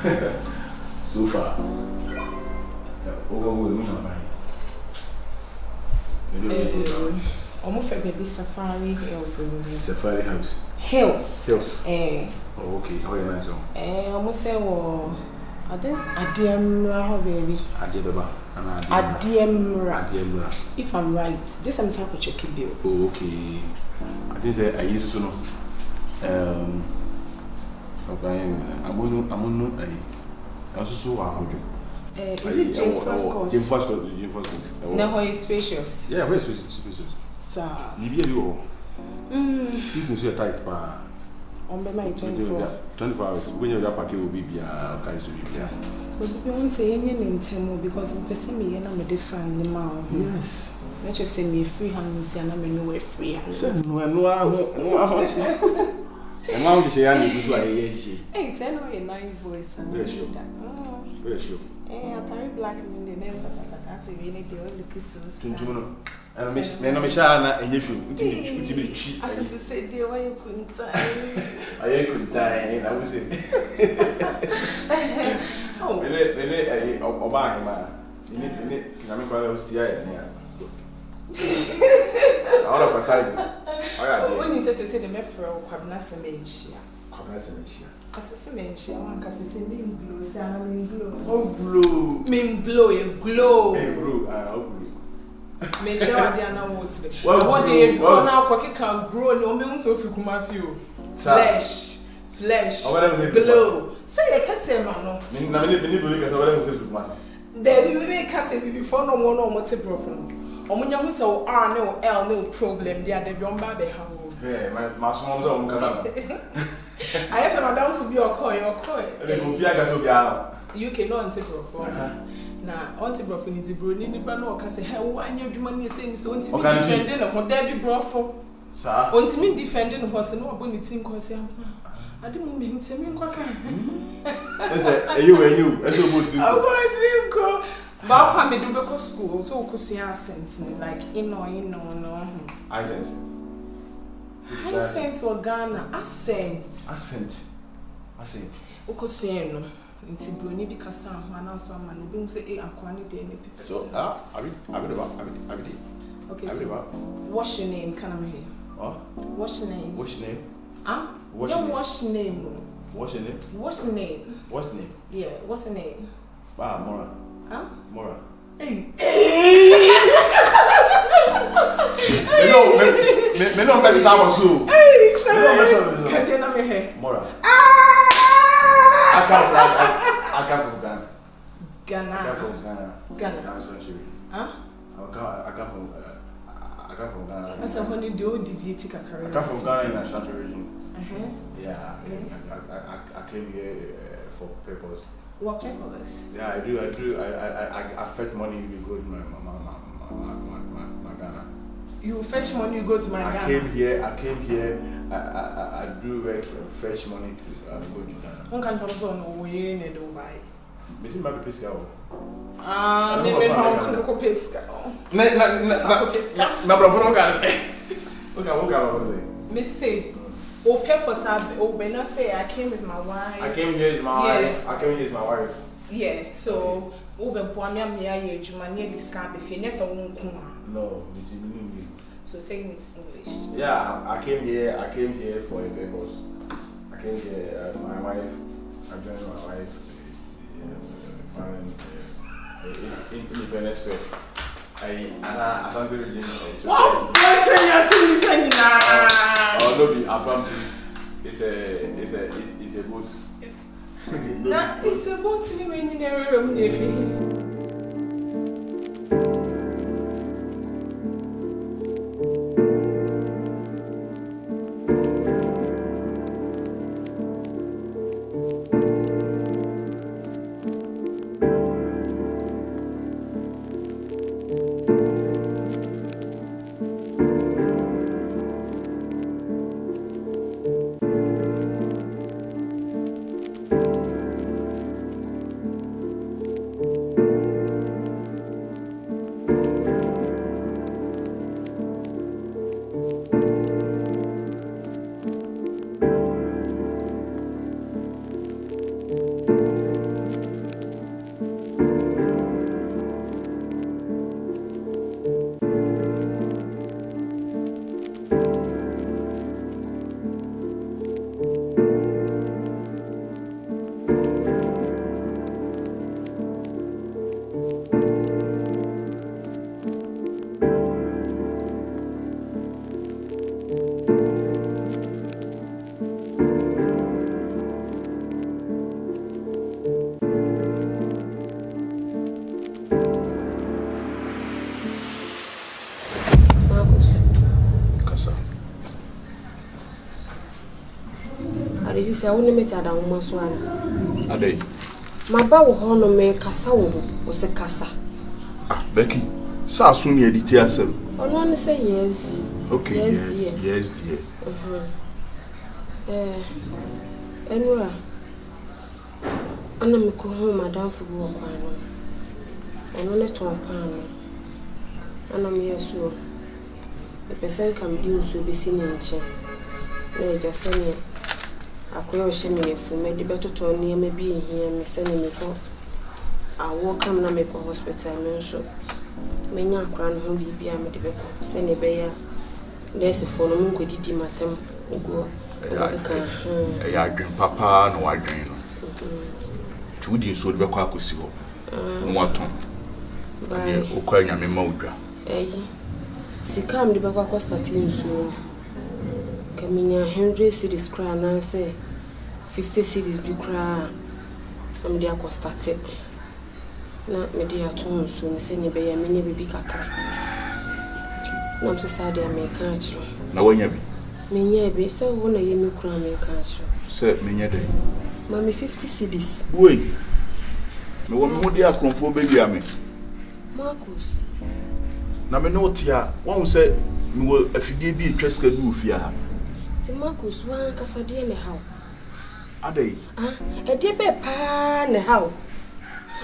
So far. Almost a baby safari hills. Safari house. Hills. Oh, okay. How are you nice? Almost say, well, I didn't baby. Adiemra. If I'm right, just I'm talking check it. Oh, okay. I think I used to know. I'm also so is it Jim First Court? Jim First Court. No, where is spacious? Yeah, where is spacious? Sir. You excuse me, so tight, pa. On my 24 hours. When you're packet will be okay, so you can. But you won't say any name because in person me and I'm a defined amount. Yes. Let's just say me free hands and I'm nowhere free hands. And now she say I need to do Hey, send a nice voice. Very sure. Very sure. I carry black in the name that's a really the only crystals. And I'm Shana and you should. As I said, dear, why you couldn't die? I couldn't die, I was it. Oh, Obama. You need to come and see it. All of a sudden, when you say the metro, Quabnasamantia. As a mention, one can say, mean blue, salmon blue. Oh, blue. Mean blow, you glow. Blue. Make sure I don't know well, one day, go now, Cocky can grow, no means so few you. Flesh, glow. Say, I can't say, man. Then you may cast it before no more, no more problem. Or when you so R, no L, no problem, the other don't baby. Yeah, my small zone. I asked my down to be your coy. You cannot take now, Auntie Broffin is a brony, but no, can say, how I knew money saying so until defending a what there be brought for. Sir, until me defending a horse and no one team cause him. I didn't mean to me, Quacker. You, as you would. I want to go. But I do because school, so could see accents like no. Accents. Accents or Ghana, accent. Okosieno. Inti broni bi kasa ho anaso ama no bi say akwani de ne pipe. So abi. Okay, so what's your name? Can I hear? What's your name? What's your name? What's your name? What's your name? What's your name? What's your name? Yeah, what's your name? Mora. Mora. Hey. Me no better sound so. Hey, sure. Can you not hear? Mora. I come from Ghana. Ghana. I'm sorry. Huh? I come from Ghana. That's when you do deviate a career. I come from Ghana in Ashanti region. Yeah, I came here for purpose. What purpose? Yeah, I do. I fetch money to go to my Ghana. You fetch money, you go to my Ghana. I came here. I do work, fetch money to go to Ghana. One can also know in Dubai. Maybe my pesca. Maybe how pesca. No, Miss say, oh, peppers have, Benna say, I came with my wife. I came here with my wife. Yeah, so, over Pamia, me, Jumania, this camp, if you never won't come. No, so saying it's English. Yeah, I came here for a purpose. I came here, my wife, I joined my wife, independence fair. I don't really wow, what's your oh, no, I'm from this. It's a boat. It's a boat in the room, if you. say, I want to meet a woman swan. A day. My bow honor me Cassa was a Cassa. Becky, so soon you did Asem. Oh, no, say yes. Okay, yes, dear. Yes, dear. Anyway, I'm go home, Madame, for work. I'm not to a pan. And I'm here, so the person can do so be seen in chain. No, just send me. I could me for me the better to near me being here and sending me go. I walk come na make a hospital, so many a crown who be a medical. Send a bear. There's a phone, could you my them go? I drink papa, no, I drink. 2 days would be quite possible. One ton. By Okoya, me moldra. Si come the Baba Costatin soon. Coming 100 cities cry and I say 50 cities be cry. I'm the Acostatic. Not me dear tone soon, send a bay, many baby caca. I'm so sad I may catch you. Now, when you be, me be so one of you cry may catch you. Sir, me day. Mammy 50 cities. Wait. No one more dear from 4 baby. I mean, Marcus. Now, me know tia. One said, me will if you be interested in move here. Marcus, one Cassadia in the house. Are they? A dear pa in the house.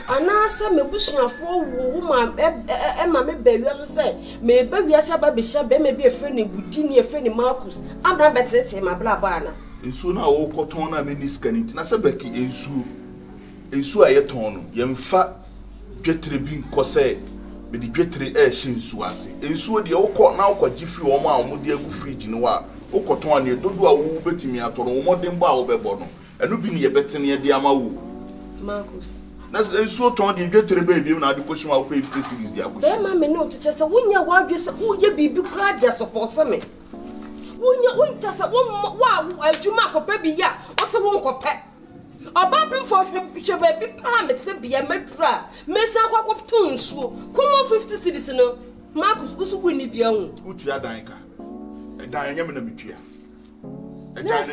And I said, me bushing a 4 woman, Emma, me baby, I say, may baby, I said, baby, shall be a friend in Boudini, a friend in Marcus. I'm not better to my blah banner. And soon I will cotton a miniscan. And I said, Becky, in Sue, I ton, young fat, jetry being cosse, with the jetry air shin swazi. And so the old court now got Jiffy or ma, Mudia fridge in a while. O cotton, you don't do a woo betty me at all, more than bow bebono, and looking ye better near the Amawu. Marcus. That's so torn you get to the baby when I do push my pay 50 cities. Then, mamma, no, just a winner, why you say, oh, you be glad you support me. When you went just a woman, wow, you mark a baby, yeah, what's a won't pet? A baby for him, baby, palm, it's a be a metra, Miss Aqua of Toons, come on 50 cities, no. Marcus, who's winning beyond? Who's your dinka? A diamond in the media. Yes,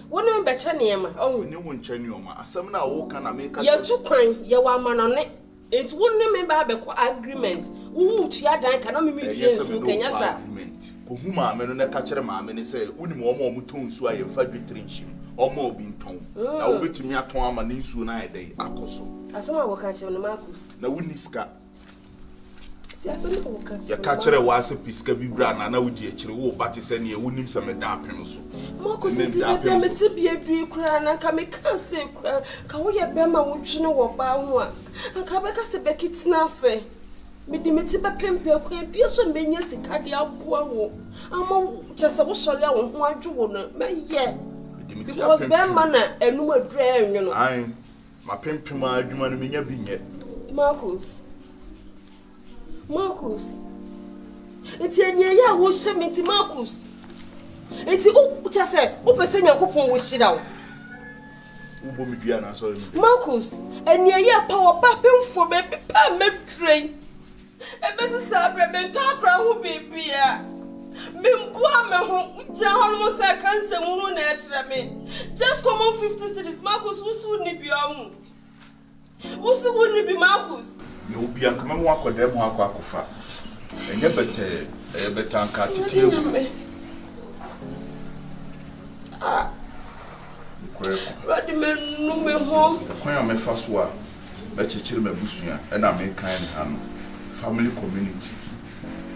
one of the Chaniama, oh, no one Chanioma. Asem na wo can make a. You're too kind, you are man on it. It's one name by agreement. Ooh, Tia Dan cannot meet you, agreement. Whom men on a catcher, mamma, and say, Unim or more mutuns who I am fabricating or more being tongue. I will bet me at Tom and in soon I day, Acoso. As I will catch on the Marcus. No, wouldn't scat. Your catcher was a pisca be brand, and I would get you, but it's any wouldn't some a dark pencil. Marcus, it's be a dream crown, and come a cancer crown. Can we have Bema which no or bound? And come back as a Becky's nurse. With the Metiba Pimper, Pierce and Benyas, Cadia Bois. I'm just a washer on one jewel, my yeah. Because Bemana and no more drain, you know. I'm my pimp, my human being yet. Marcus. Marcus. It's a year who sent me to Marcus. It's just a person your coupon with shit out. Marcus, and your power bapping for me, payment train. And Mrs. Sabra, and talk around who be here. Bimbuame, who almost I can't say one at me. Just come on 50 cities, Marcus, who's wouldn't be on. Who's wouldn't be Marcus? You will be a common walk with them who are quack. And you better catch you. Ah, Raddy men, no me home. The choir may first war, but you chill me bushia, and I make kind family community.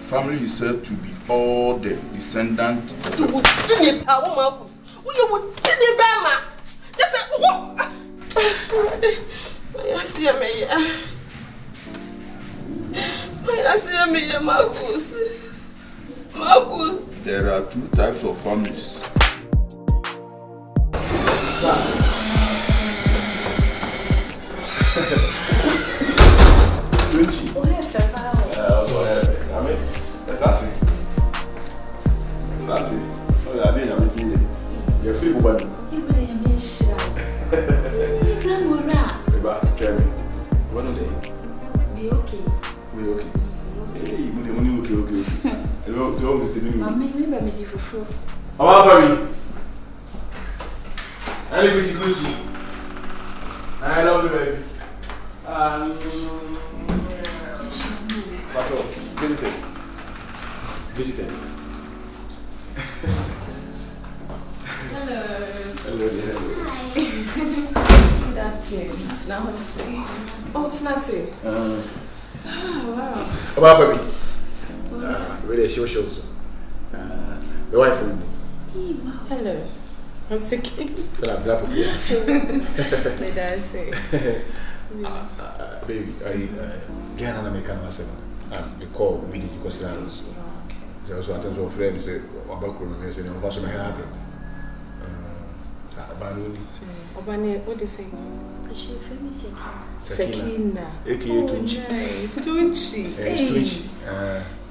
Family is said to be all the descendants of the would power Marcus. You would tell me, Bama. Just I see me. I see me, Marcus. Marcus. There are 2 types of families. Ali Gucci. I love you, baby. Patrol, visit it. Hello. Hello, dear. Good afternoon. Now what to say? Oh, it's not say. Oh, wow. About baby. Really, she was shows. The wife. Hello. I'm sick. Black people. May I say? Baby, I get an American Asem. We call video because I was. So I tell friends say about Kurumi say no fashion my happy. Obane, what do you say? She famous Sakina. AKA Tunchi. Nice. Tunchi. Tunchi.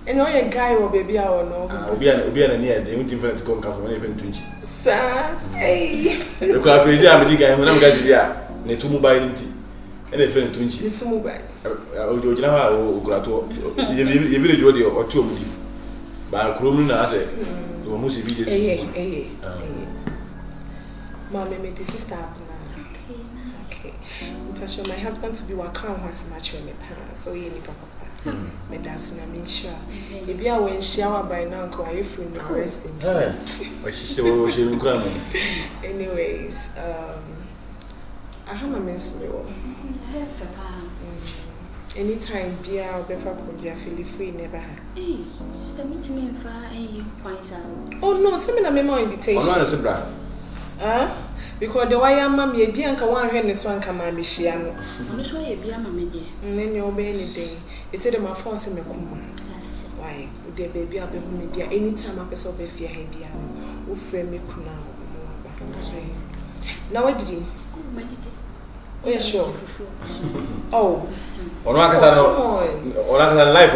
And all your guy or baby or no? Obi an near the only different to come from even Tunchi. Sir. Hey. The coffee jam with the guy when I'm going to be a Netu mobile. And a friend Tunchi. It's mobile. Ojina or Grato. You village audio or 2 of you. But Krumuna said, you must be the Mommy made this sister up now. Okay. My husband to be working was much on me, so you need papa. Me that's na me sure. If you are when shower by now, are you free to rest in peace? But she still was in crime. Anyways, I have a mess me. Anytime beer or better could be a free never. Hey, sister, meet me and far and you points out. Oh no, send me a memo invitation. Because the wire mammy a bianca one hand is one come and be shiano. I'm sure you'll be a mammy, dear. And then you'll be anything. It said, my force in a woman. Why, would there be a baby dear anytime I saw the fear head, who frame me kuna. Now, what did you? Oh, yeah, sure. Oh, on one life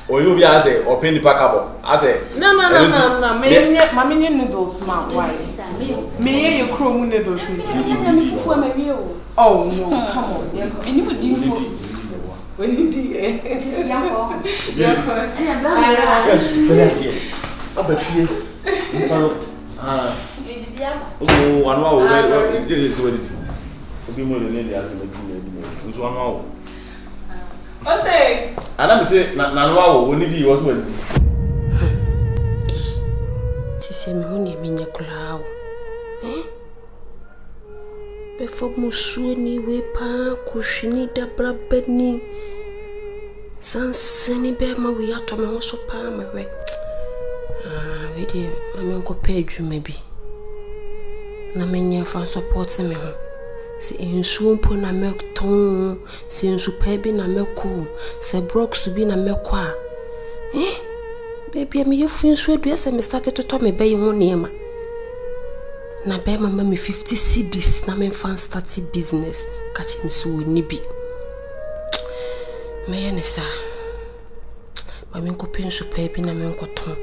or you be as a or penny packable. I say, no. Mammy noodles, ma. Why? Me, you chrome noodles. Oh, no, come on. And you would do when you did. Yes, one hour. This is what it is. Be more than any other. Which 1 hour? What's it? Adam say, Nanawa, when he was when. She said, me when you cloud. Eh? Before Musuni, we pa, Kushini, Dabra Benny. Sansani Bema, we are to my also palm away. We did, my uncle paid you maybe. Namenya for supporting me. Si insu mpo na mekton, si insu pebi na meku, se brox bi na mekwa. Baby, me yefu insu edu ese me started to me be ho niema. Na be mama me 50 cedis na me fan start business. Catch me so ni bi. Me ye ne sa. Ma me nko pensu pebi na me nkoton.